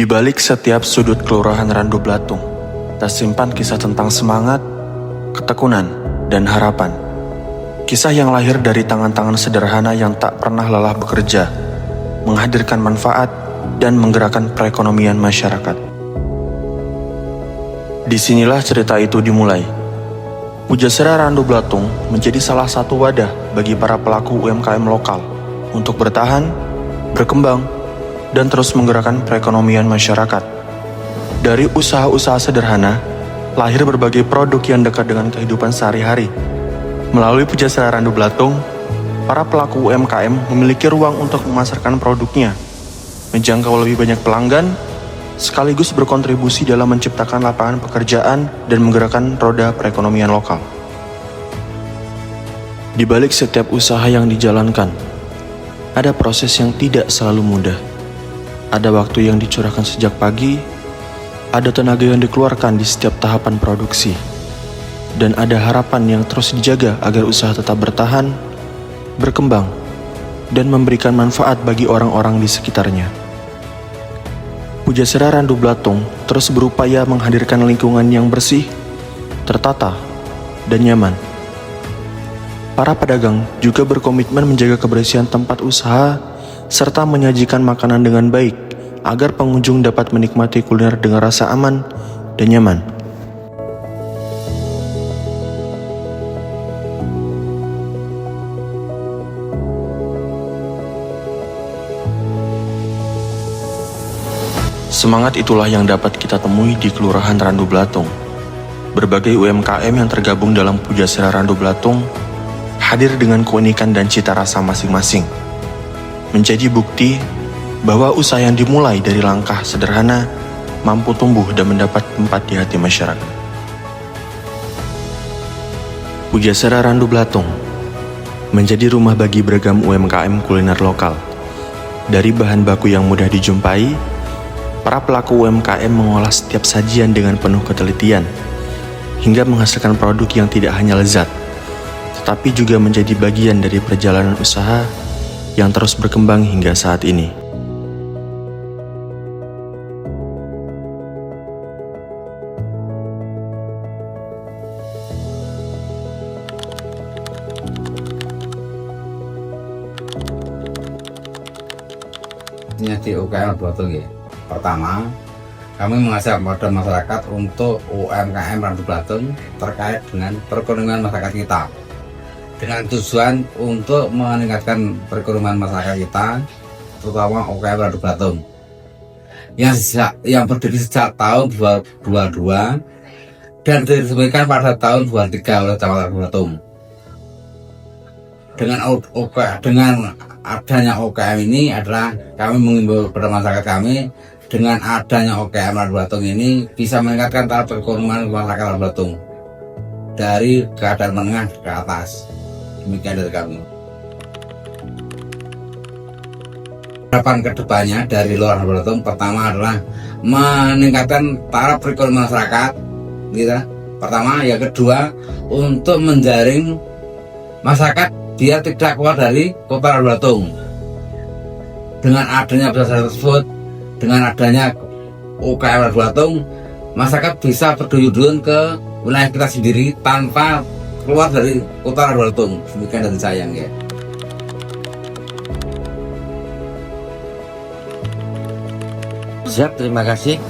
Di balik setiap sudut kelurahan Randu Blatung, tersimpan kisah tentang semangat, ketekunan, dan harapan. Kisah yang lahir dari tangan-tangan sederhana yang tak pernah lelah bekerja, menghadirkan manfaat, dan menggerakkan perekonomian masyarakat. Disinilah cerita itu dimulai. Pujasera Randu Blatung menjadi salah satu wadah bagi para pelaku UMKM lokal untuk bertahan, berkembang, dan terus menggerakkan perekonomian masyarakat. Dari usaha-usaha sederhana, lahir berbagai produk yang dekat dengan kehidupan sehari-hari. Melalui Pujasera Randu Blatung, para pelaku UMKM memiliki ruang untuk memasarkan produknya, menjangkau lebih banyak pelanggan, sekaligus berkontribusi dalam menciptakan lapangan pekerjaan dan menggerakkan roda perekonomian lokal. Di balik setiap usaha yang dijalankan, ada proses yang tidak selalu mudah. Ada waktu yang dicurahkan sejak pagi, ada tenaga yang dikeluarkan di setiap tahapan produksi, dan ada harapan yang terus dijaga agar usaha tetap bertahan, berkembang, dan memberikan manfaat bagi orang-orang di sekitarnya. Pujasera Randu Blatung terus berupaya menghadirkan lingkungan yang bersih, tertata, dan nyaman. Para pedagang juga berkomitmen menjaga kebersihan tempat usaha serta menyajikan makanan dengan baik agar pengunjung dapat menikmati kuliner dengan rasa aman dan nyaman. Semangat itulah yang dapat kita temui di Kelurahan Randu Blatung. Berbagai UMKM yang tergabung dalam Pujasera Randu Blatung hadir dengan keunikan dan cita rasa masing-masing. Menjadi bukti bahwa usaha yang dimulai dari langkah sederhana mampu tumbuh dan mendapat tempat di hati masyarakat. Pujasera Randu Blatung menjadi rumah bagi beragam UMKM kuliner lokal. Dari bahan baku yang mudah dijumpai, para pelaku UMKM mengolah setiap sajian dengan penuh ketelitian, hingga menghasilkan produk yang tidak hanya lezat, tetapi juga menjadi bagian dari perjalanan usaha yang terus berkembang hingga saat ini. Di UKM Blatung ya. Pertama, kami mengajak pada masyarakat untuk UMKM Randu Blatung terkait dengan perekonomian masyarakat kita, dengan tujuan untuk meningkatkan perekonomian masyarakat kita, terutama UMKM Randu Blatung yang berdiri sejak tahun 2022 dan diresmikan pada tahun 2023 oleh Camat Randu Blatung. Dengan adanya UKM ini adalah kami mengimbau kepada masyarakat kami, dengan adanya UKM Randu Blatung ini bisa meningkatkan taraf perekonomian masyarakat Randu Blatung dari keadaan menengah ke atas. Demikian dari kami. Harapan kedepannya dari Kelurahan Randu Blatung pertama adalah meningkatkan taraf perekonomian masyarakat, gitu. Pertama, yang kedua untuk menjaring masyarakat biar tidak keluar dari kota Randu Blatung. Dengan adanya Pujasera tersebut, dengan adanya UKM Randu Blatung, masyarakat bisa berduyun-duyun ke wilayah kita sendiri tanpa keluar dari kota Randu Blatung. Demikian dari saya ya. Siap, terima kasih.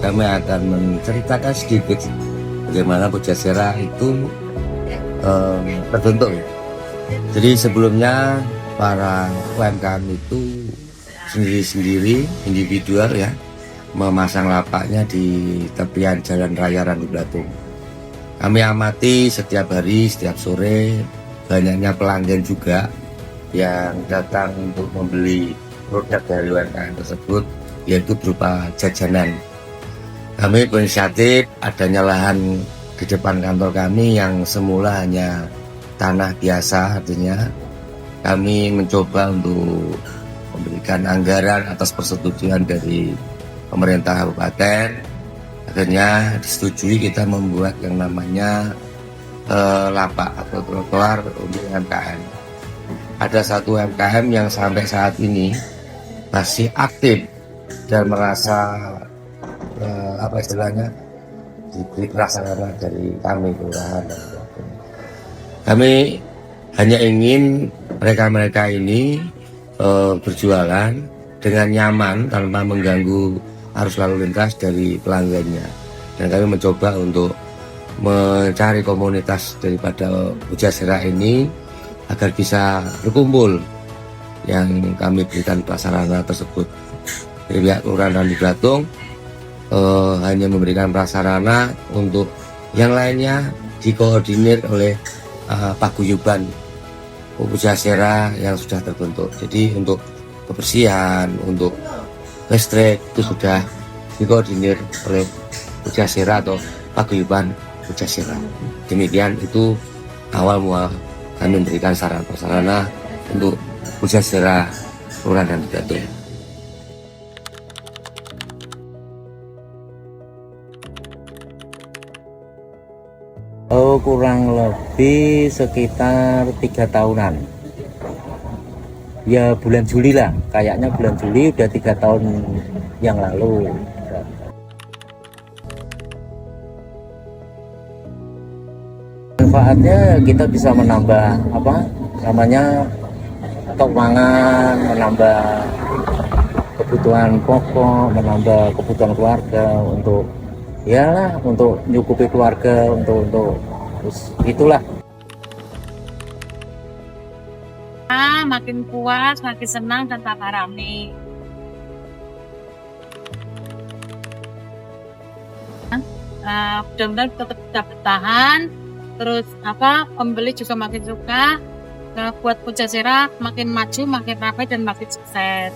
Kami akan menceritakan sedikit bagaimana Pujasera itu terbentuk. Jadi sebelumnya para UMKM itu sendiri-sendiri, individual ya, memasang lapaknya di tepian jalan raya Randu Blatung. Kami amati setiap hari, setiap sore, banyaknya pelanggan juga yang datang untuk membeli produk dari UMKM tersebut, yaitu berupa jajanan. Kami berinisiatif adanya lahan di depan kantor kami yang semula hanya tanah biasa, artinya kami mencoba untuk memberikan anggaran atas persetujuan dari pemerintah kabupaten. Akhirnya disetujui kita membuat yang namanya lapak atau trotoar untuk UMKM. Ada satu UMKM yang sampai saat ini masih aktif dan merasa apa istilahnya diberi prasarana dari kami kelurahan dan sebagainya. Kami hanya ingin mereka-mereka ini berjualan dengan nyaman tanpa mengganggu arus lalu lintas dari pelanggannya, dan kami mencoba untuk mencari komunitas daripada Pujasera ini agar bisa berkumpul yang kami berikan prasarana tersebut. Dari pihak Kelurahan Randu Blatung hanya memberikan prasarana, untuk yang lainnya dikoordinir oleh paguyuban Pujasera yang sudah terbentuk. Jadi untuk kebersihan, untuk listrik itu sudah dikoordinir oleh Pujasera atau paguyuban Pujasera. Demikian itu awal mual kami memberikan saran prasarana untuk Pujasera Kelurahan Randu Blatung. Oh, kurang lebih sekitar 3 tahunan. Ya bulan Juli lah, kayaknya bulan Juli udah 3 tahun yang lalu. Manfaatnya kita bisa menambah keuangan, menambah kebutuhan pokok, menambah kebutuhan keluarga untuk untuk nyukupi keluarga, untuk terus itulah. Makin puas, makin senang dan tambah rame. Mudah-mudahan tetap bisa bertahan. Terus pembeli juga makin suka. Buat Pujasera makin maju, makin ramai dan makin sukses.